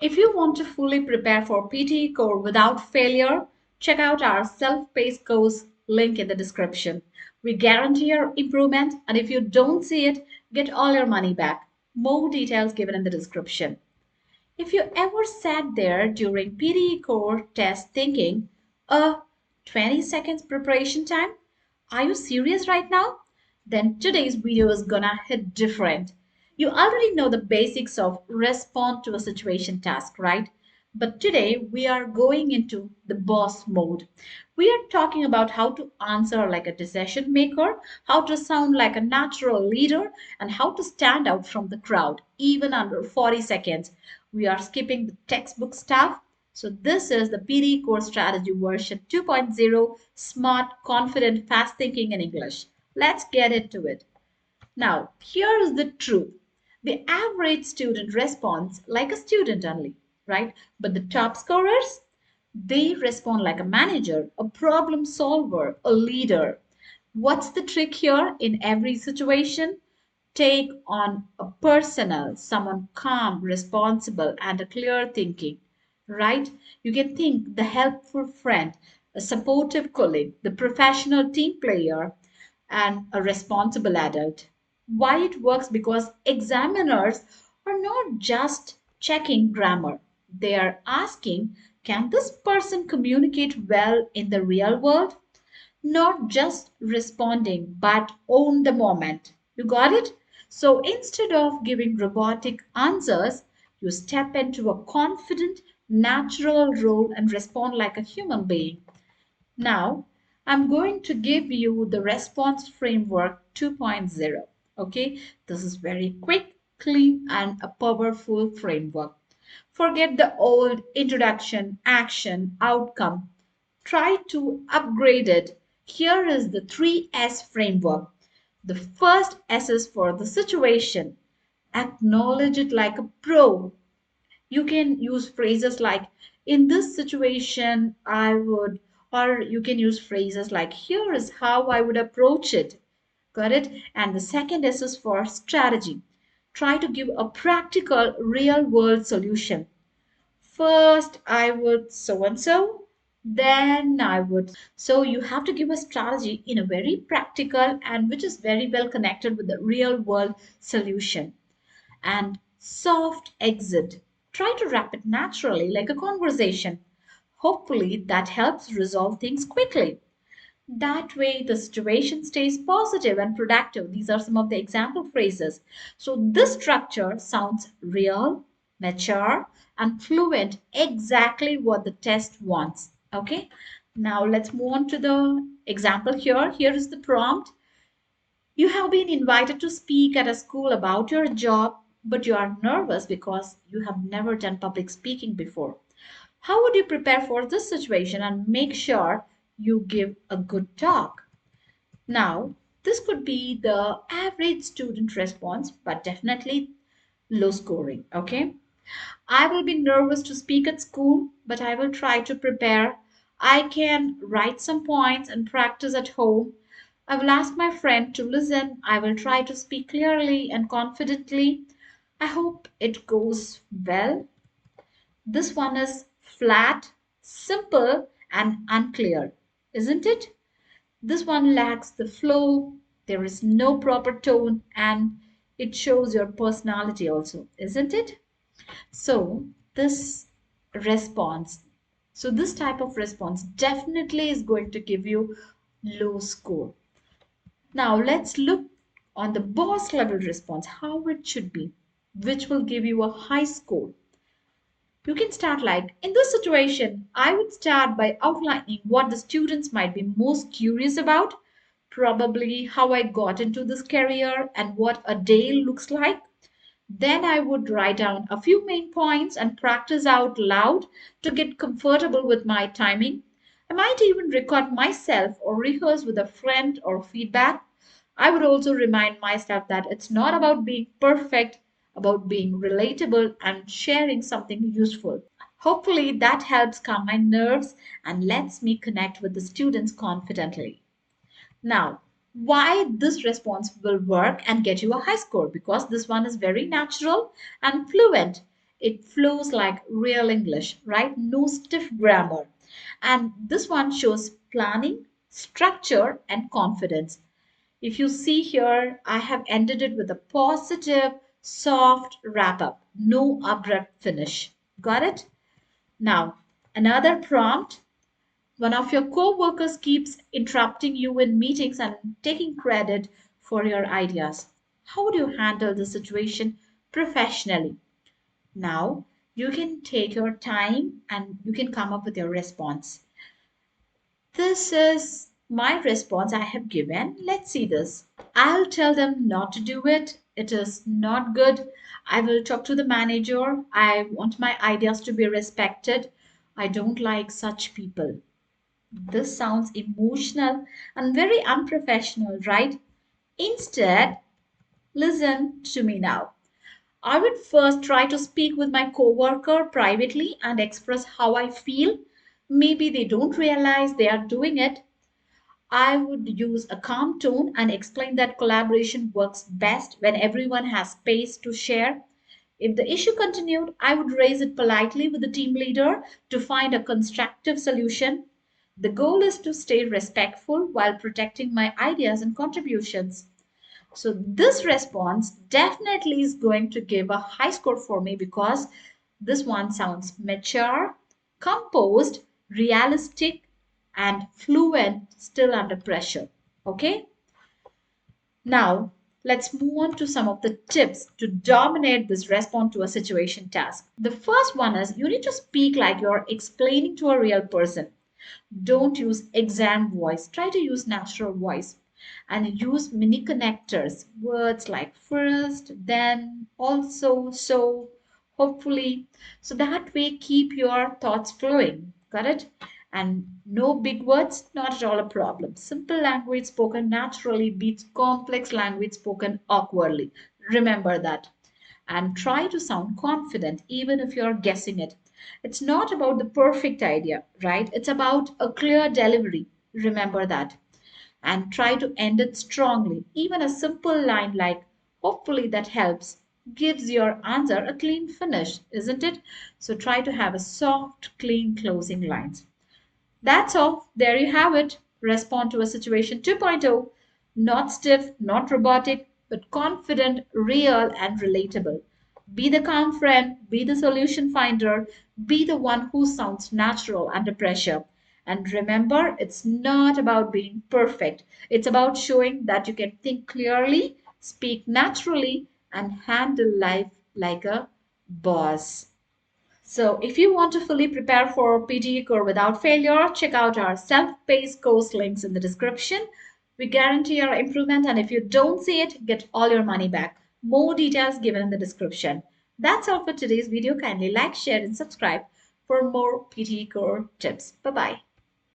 If you want to fully prepare for PTE core without failure, check out our self-paced course link in the description. We guarantee your improvement, and if you don't see it, get all your money back. More details given in the description. If you ever sat there during PTE core test thinking, 20 seconds preparation time? Are you serious right now? Then today's video is gonna hit different. You already know the basics of respond to a situation task, right? But today we are going into the boss mode. We are talking about how to answer like a decision maker, how to sound like a natural leader, and how to stand out from the crowd, even under 40 seconds. We are skipping the textbook stuff. So this is the PD Core Strategy version 2.0, smart, confident, fast thinking in English. Let's get into it. Now, here is the truth. The average student responds like a student only, right? But the top scorers, they respond like a manager, a problem solver, a leader. What's the trick here? In every situation, take on a personal, someone calm, responsible, and a clear thinking, right? You can think the helpful friend, a supportive colleague, the professional team player, and a responsible adult. Why it works? Because examiners are not just checking grammar, they are asking, can this person communicate well in the real world? Not just responding, but own the moment. You got it? So instead of giving robotic answers, you step into a confident, natural role and respond like a human being. Now, I'm going to give you the response framework 2.0. Okay, this is very quick, clean, and a powerful framework. Forget the old introduction, action, outcome. Try to upgrade it. Here is the 3S framework. The first S is for the situation. Acknowledge it like a pro. You can use phrases like, in this situation, I would, or you can use phrases like, here is how I would approach it. Got it? And the second S is for strategy. Try to give a practical, real world solution. First, I would so and so, then I would. So, you have to give a strategy in a very practical and which is very well connected with the real world solution. And soft exit. Try to wrap it naturally like a conversation. Hopefully, that helps resolve things quickly. That way, the situation stays positive and productive. These are some of the example phrases. So, this structure sounds real, mature, and fluent, exactly what the test wants. Okay, now let's move on to the example here. Here is the prompt. You have been invited to speak at a school about your job, but you are nervous because you have never done public speaking before. How would you prepare for this situation and make sure you give a good talk? Now, this could be the average student response, but definitely low scoring. Okay. I will be nervous to speak at school, but I will try to prepare. I can write some points and practice at home. I will ask my friend to listen. I will try to speak clearly and confidently. I hope it goes well. This one is flat, simple, and unclear, isn't it? This one lacks the flow, there is no proper tone, and it shows your personality also, isn't it? So, this response, so this type of response definitely is going to give you low score. Now, let's look on the boss level response, how it should be, which will give you a high score. You can start like, in this situation, I would start by outlining what the students might be most curious about, probably how I got into this career and what a day looks like. Then I would write down a few main points and practice out loud to get comfortable with my timing. I might even record myself or rehearse with a friend or feedback. I would also remind myself that it's not about being perfect, about being relatable and sharing something useful. Hopefully, that helps calm my nerves and lets me connect with the students confidently. Now, why this response will work and get you a high score? Because this one is very natural and fluent. It flows like real English, right? No stiff grammar. And this one shows planning, structure, and confidence. If you see here, I have ended it with a positive, soft wrap up, no abrupt finish. Got it? Now, another prompt. One of your co-workers keeps interrupting you in meetings and taking credit for your ideas. How would you handle the situation professionally? Now, you can take your time and you can come up with your response. This is my response I have given. Let's see this. I'll tell them not to do it. It is not good. I will talk to the manager. I want my ideas to be respected. I don't like such people. This sounds emotional and very unprofessional, right? Instead, listen to me now. I would first try to speak with my coworker privately and express how I feel. Maybe they don't realize they are doing it. I would use a calm tone and explain that collaboration works best when everyone has space to share. If the issue continued, I would raise it politely with the team leader to find a constructive solution. The goal is to stay respectful while protecting my ideas and contributions. So, this response definitely is going to give a high score for me because this one sounds mature, composed, realistic, and fluent still under pressure. Okay? Now, let's move on to some of the tips to dominate this response to a situation task. The first one is you need to speak like you're explaining to a real person. Don't use exam voice. Try to use natural voice and use mini connectors. Words like first, then, also, so, hopefully. So that way, keep your thoughts flowing. Got it? And no big words, not at all a problem. Simple language spoken naturally beats complex language spoken awkwardly. Remember that. And try to sound confident even if you're guessing it. It's not about the perfect idea, right? It's about a clear delivery. Remember that. And try to end it strongly. Even a simple line like, hopefully that helps, gives your answer a clean finish, isn't it? So try to have a soft, clean closing lines. That's all. There you have it. Respond to a situation 2.0. Not stiff, not robotic, but confident, real, and relatable. Be the calm friend, be the solution finder, be the one who sounds natural under pressure. And remember, it's not about being perfect. It's about showing that you can think clearly, speak naturally, and handle life like a boss. So, if you want to fully prepare for PTE Core without failure, check out our self-paced course links in the description. We guarantee your improvement, and if you don't see it, get all your money back. More details given in the description. That's all for today's video. Kindly like, share, and subscribe for more PTE Core tips. Bye bye.